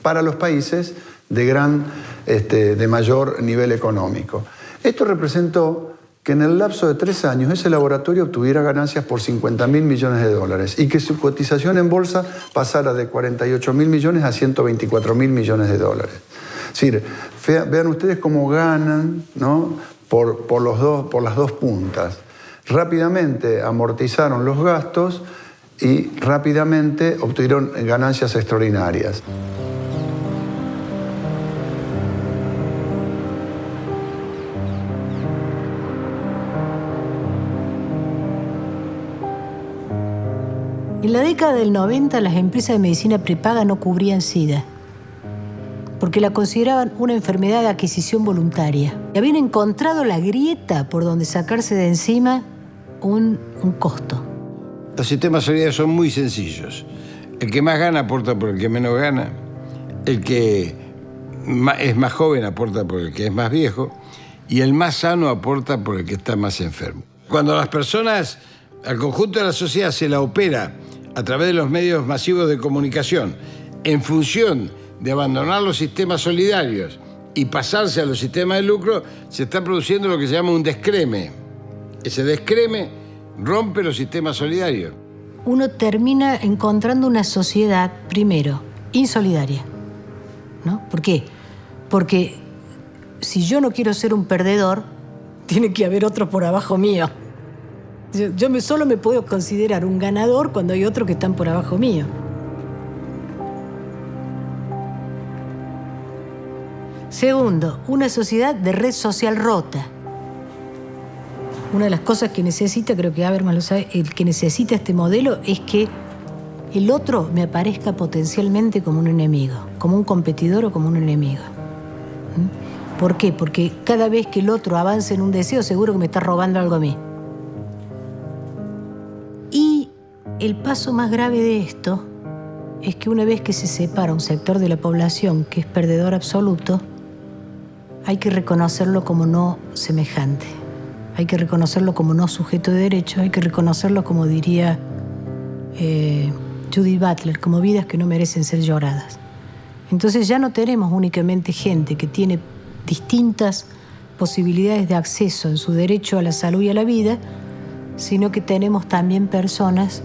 para los países de mayor nivel económico. Esto representó que en el lapso de 3 años ese laboratorio obtuviera ganancias por 50.000 millones de dólares y que su cotización en bolsa pasara de 48.000 millones a 124.000 millones de dólares. Es decir, vean ustedes cómo ganan, ¿no? por las dos puntas. Rápidamente amortizaron los gastos y rápidamente obtuvieron ganancias extraordinarias. En la década del 90, las empresas de medicina prepaga no cubrían SIDA, porque la consideraban una enfermedad de adquisición voluntaria. Y habían encontrado la grieta por donde sacarse de encima un costo. Los sistemas solidarios son muy sencillos. El que más gana aporta por el que menos gana. El que es más joven aporta por el que es más viejo. Y el más sano aporta por el que está más enfermo. Cuando las personas, al conjunto de la sociedad, se la opera a través de los medios masivos de comunicación, en función de abandonar los sistemas solidarios y pasarse a los sistemas de lucro, se está produciendo lo que se llama un descreme. Ese descreme rompe los sistemas solidarios. Uno termina encontrando una sociedad, primero, insolidaria, ¿no? ¿Por qué? Porque si yo no quiero ser un perdedor, tiene que haber otro por abajo mío. Yo solo me puedo considerar un ganador cuando hay otros que están por abajo mío. Segundo, una sociedad de red social rota. Una de las cosas que necesita, creo que Habermas lo sabe, el que necesita este modelo es que el otro me aparezca potencialmente como un enemigo, como un competidor o como un enemigo. ¿Por qué? Porque cada vez que el otro avance en un deseo, seguro que me está robando algo a mí. Y el paso más grave de esto es que una vez que se separa un sector de la población que es perdedor absoluto, hay que reconocerlo como no semejante. Hay que reconocerlo como no sujeto de derechos, hay que reconocerlo, como diría Judith Butler, como vidas que no merecen ser lloradas. Entonces ya no tenemos únicamente gente que tiene distintas posibilidades de acceso en su derecho a la salud y a la vida, sino que tenemos también personas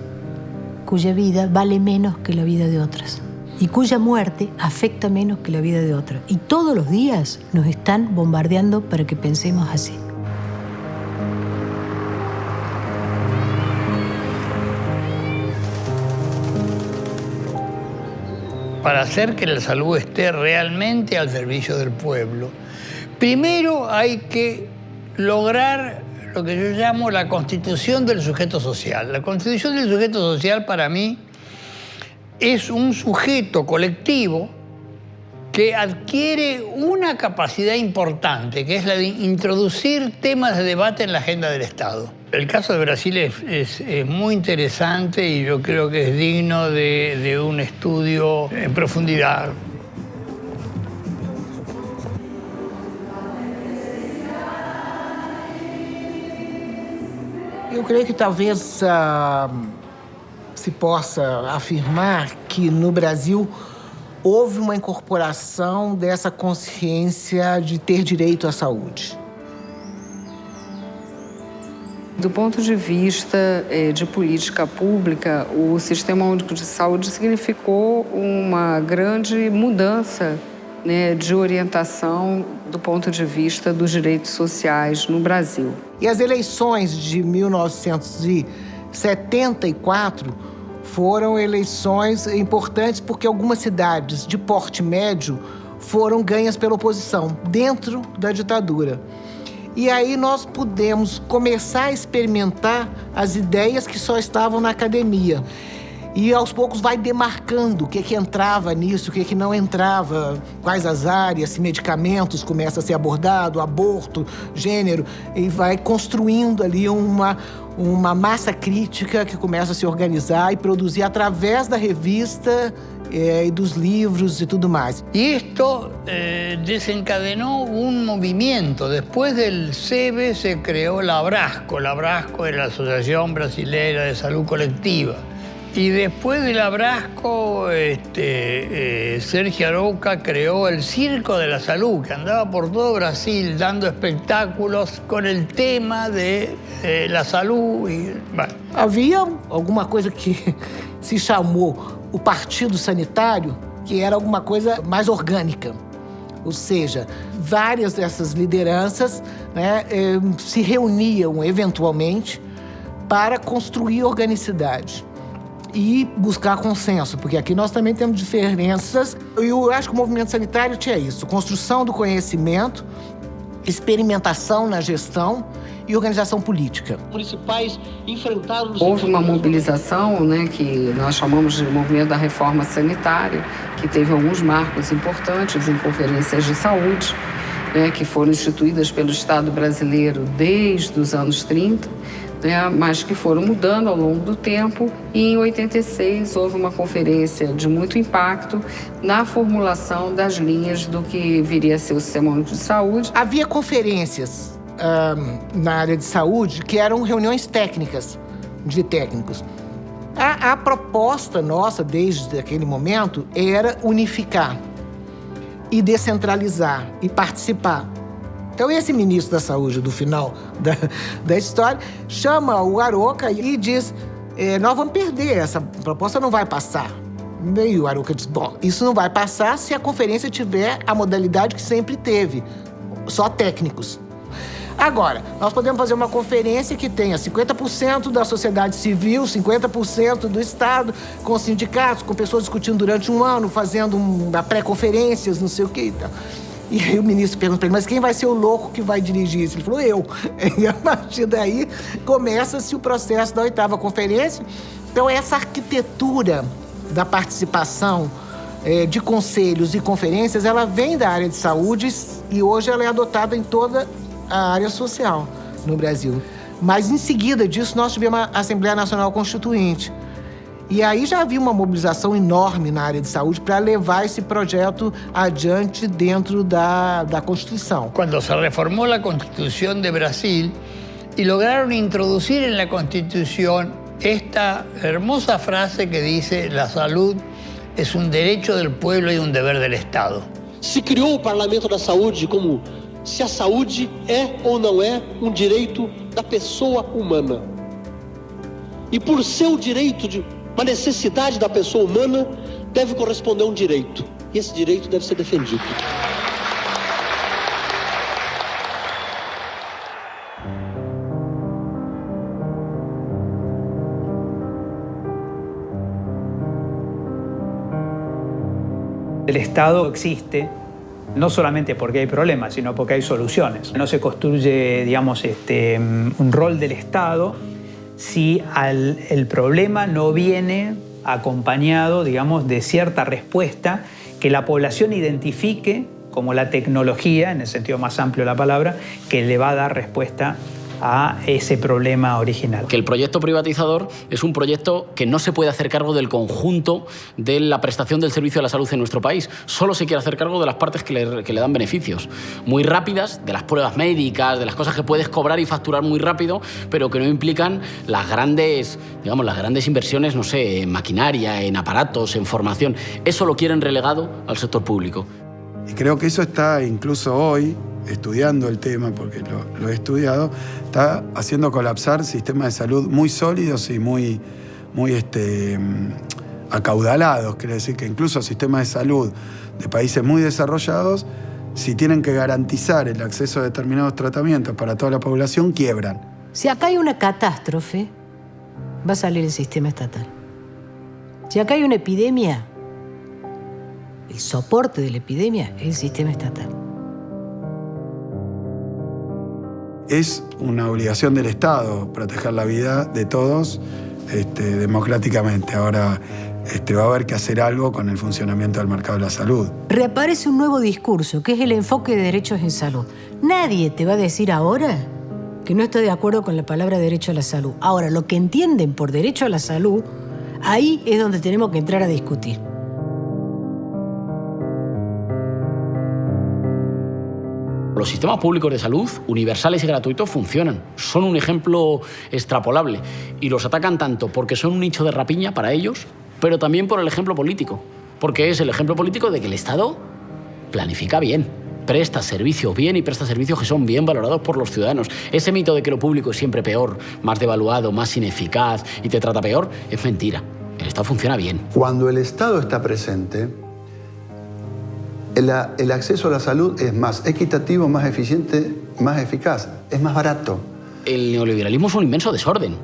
cuya vida vale menos que la vida de otras y cuya muerte afecta menos que la vida de otras. Y todos los días nos están bombardeando para que pensemos así. Para hacer que la salud esté realmente al servicio del pueblo, primero hay que lograr lo que yo llamo la constitución del sujeto social. La constitución del sujeto social para mí es un sujeto colectivo que adquiere una capacidad importante, que es la de introducir temas de debate en la agenda del Estado. El caso de Brasil es muy interesante y yo creo que es digno de un estudio en profundidad. Eu creio que talvez se possa afirmar que no Brasil houve uma incorporação dessa consciência de ter direito à saúde. Do ponto de vista de política pública, o Sistema Único de Saúde significou uma grande mudança, né, de orientação do ponto de vista dos direitos sociais no Brasil. E as eleições de 1974 foram eleições importantes porque algumas cidades de porte médio foram ganhas pela oposição, dentro da ditadura. E aí nós pudemos começar a experimentar as ideias que só estavam na academia. E aos poucos vai demarcando o que entrava nisso, o que não entrava, quais as áreas, se medicamentos começa a ser abordado, aborto, gênero, e vai construindo ali uma massa crítica que começa a se organizar e produzir através da revista y dos libros y todo más. Y esto desencadenó un movimiento. Después del SEBE se creó la Abrasco. La Abrasco era la Asociación Brasilera de Salud Colectiva. Y después del Abrasco, Sergio Arouca creó el Circo de la Salud, que andaba por todo Brasil dando espectáculos con el tema de la salud. Bueno. Havia alguma coisa que se chamou o Partido Sanitário, que era alguma coisa mais orgânica. Ou seja, várias dessas lideranças, né, se reuniam eventualmente para construir organicidade e buscar consenso, porque aqui nós também temos diferenças. E eu acho que o movimento sanitário tinha isso: construção do conhecimento, experimentação na gestão e organização política. Municipais enfrentaram... Houve uma mobilização, né, que nós chamamos de movimento da reforma sanitária, que teve alguns marcos importantes em conferências de saúde, né, que foram instituídas pelo Estado brasileiro desde os anos 30, né, mas que foram mudando ao longo do tempo. E em 86 houve uma conferência de muito impacto na formulação das linhas do que viria a ser o Sistema Único de Saúde. Havia conferências na área de saúde que eram reuniões técnicas, de técnicos. A proposta nossa, desde aquele momento, era unificar e descentralizar e participar. Então, esse ministro da Saúde, do final da história, chama o Aroca e diz: nós vamos perder, essa proposta não vai passar. E o Aroca diz: bom, isso não vai passar se a conferência tiver a modalidade que sempre teve, só técnicos. Agora, nós podemos fazer uma conferência que tenha 50% da sociedade civil, 50% do Estado, com sindicatos, com pessoas discutindo durante um ano, fazendo pré-conferências, não sei o quê e tal. E aí o ministro pergunta para ele: mas quem vai ser o louco que vai dirigir isso? Ele falou: eu. E a partir daí começa-se o processo da 8ª conferência. Então, essa arquitetura da participação de conselhos e conferências, ela vem da área de saúde e hoje ela é adotada em toda a área social no Brasil. Mas em seguida disso nós tivemos a Assembleia Nacional Constituinte. E aí já havia uma mobilização enorme na área de saúde para levar esse projeto adiante dentro da Constituição. Quando se reformou a Constituição de Brasil e lograram introduzir na Constituição esta hermosa frase que diz: a saúde é um direito do povo e um dever do Estado. Se criou o Parlamento da Saúde como se a saúde é ou não é um direito da pessoa humana. E por ser um direito, uma necessidade da pessoa humana, deve corresponder a um direito. E esse direito deve ser defendido. El Estado existe no solamente porque hay problemas, sino porque hay soluciones. No se construye, digamos, un rol del Estado si el problema no viene acompañado, digamos, de cierta respuesta que la población identifique como la tecnología, en el sentido más amplio de la palabra, que le va a dar respuesta a ese problema original. Que el proyecto privatizador es un proyecto que no se puede hacer cargo del conjunto de la prestación del servicio de la salud en nuestro país. Solo se quiere hacer cargo de las partes que le dan beneficios. Muy rápidas, de las pruebas médicas, de las cosas que puedes cobrar y facturar muy rápido, pero que no implican las grandes, digamos, las grandes inversiones, no sé, en maquinaria, en aparatos, en formación. Eso lo quieren relegado al sector público. Y creo que eso está incluso hoy, estudiando el tema, porque lo he estudiado, está haciendo colapsar sistemas de salud muy sólidos y muy acaudalados. Quiere decir que incluso sistemas de salud de países muy desarrollados, si tienen que garantizar el acceso a determinados tratamientos para toda la población, quiebran. Si acá hay una catástrofe, va a salir el sistema estatal. Si acá hay una epidemia, el soporte de la epidemia es el sistema estatal. Es una obligación del Estado proteger la vida de todos democráticamente. Ahora va a haber que hacer algo con el funcionamiento del mercado de la salud. Reaparece un nuevo discurso, que es el enfoque de derechos en salud. Nadie te va a decir ahora que no está de acuerdo con la palabra derecho a la salud. Ahora, lo que entienden por derecho a la salud, ahí es donde tenemos que entrar a discutir. Los sistemas públicos de salud, universales y gratuitos, funcionan. Son un ejemplo extrapolable. Y los atacan tanto porque son un nicho de rapiña para ellos, pero también por el ejemplo político. Porque es el ejemplo político de que el Estado planifica bien, presta servicios bien y presta servicios que son bien valorados por los ciudadanos. Ese mito de que lo público es siempre peor, más devaluado, más ineficaz y te trata peor, es mentira. El Estado funciona bien. Cuando el Estado está presente, el acceso a la salud es más equitativo, más eficiente, más eficaz, es más barato. El neoliberalismo es un inmenso desorden.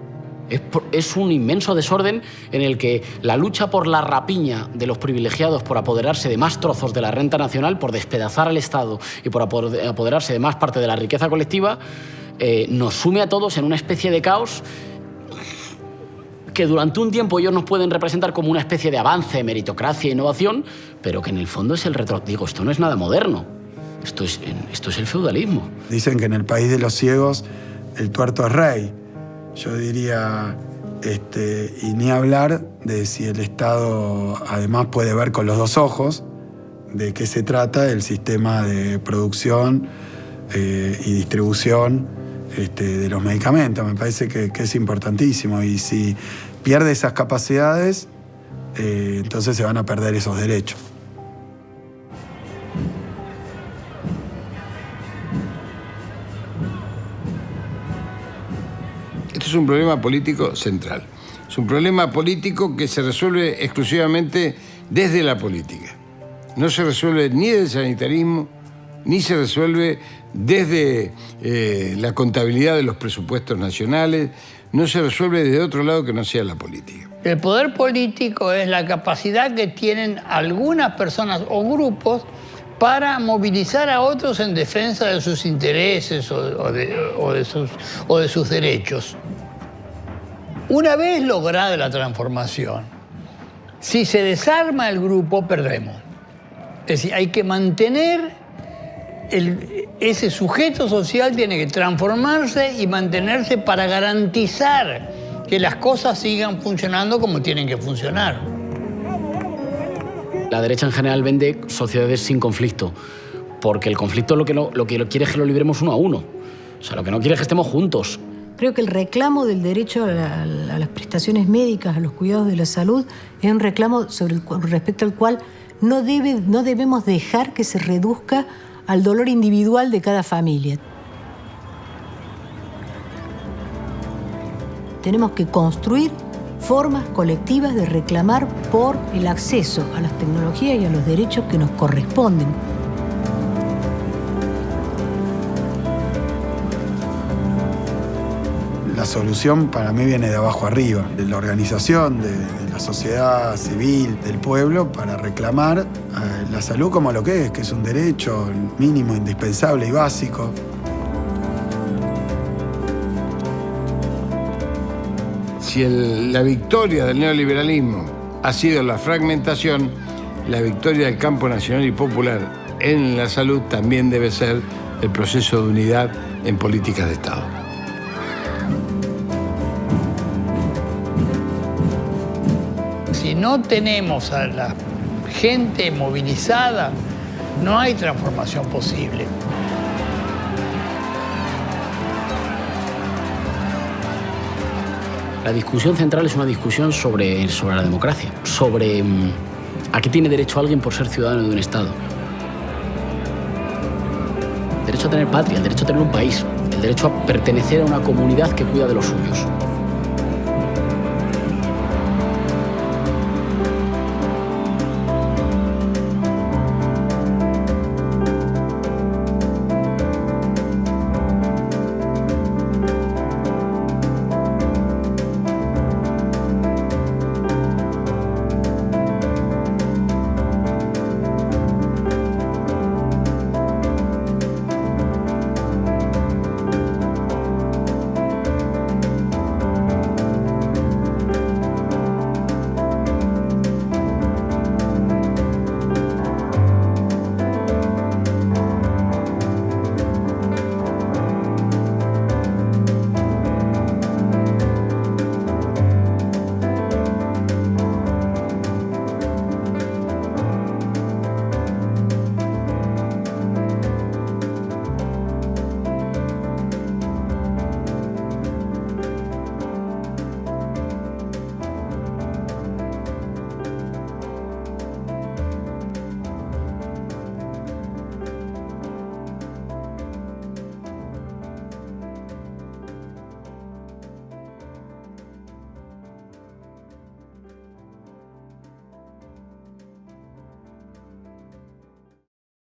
Es un inmenso desorden en el que la lucha por la rapiña de los privilegiados por apoderarse de más trozos de la renta nacional, por despedazar al Estado y por apoderarse de más parte de la riqueza colectiva, nos sume a todos en una especie de caos que durante un tiempo ellos nos pueden representar como una especie de avance, meritocracia, innovación, pero que en el fondo es el Digo, esto no es nada moderno. Esto es el feudalismo. Dicen que en el país de los ciegos el tuerto es rey. Yo diría, y ni hablar de si el Estado además puede ver con los dos ojos de qué se trata el sistema de producción y distribución de los medicamentos. Me parece que es importantísimo. Y si pierde esas capacidades, entonces se van a perder esos derechos. Esto es un problema político central. Es un problema político que se resuelve exclusivamente desde la política. No se resuelve ni del sanitarismo, ni se resuelve desde la contabilidad de los presupuestos nacionales, no se resuelve desde otro lado que no sea la política. El poder político es la capacidad que tienen algunas personas o grupos para movilizar a otros en defensa de sus intereses o de sus derechos. Una vez lograda la transformación, si se desarma el grupo, perdemos. Es decir, hay que mantener ese sujeto social, tiene que transformarse y mantenerse para garantizar que las cosas sigan funcionando como tienen que funcionar. La derecha en general vende sociedades sin conflicto, porque el conflicto lo que quiere es que lo libremos uno a uno. O sea, lo que no quiere es que estemos juntos. Creo que el reclamo del derecho a las prestaciones médicas, a los cuidados de la salud, es un reclamo respecto al cual no debemos dejar que se reduzca al dolor individual de cada familia. Tenemos que construir formas colectivas de reclamar por el acceso a las tecnologías y a los derechos que nos corresponden. La solución para mí viene de abajo arriba, de la organización, de la sociedad civil, del pueblo, para reclamar la salud como lo que es un derecho mínimo, indispensable y básico. Si la victoria del neoliberalismo ha sido la fragmentación, la victoria del campo nacional y popular en la salud también debe ser el proceso de unidad en políticas de Estado. Si no tenemos a la gente movilizada, no hay transformación posible. La discusión central es una discusión sobre la democracia, sobre a qué tiene derecho alguien por ser ciudadano de un Estado. El derecho a tener patria, el derecho a tener un país, el derecho a pertenecer a una comunidad que cuida de los suyos.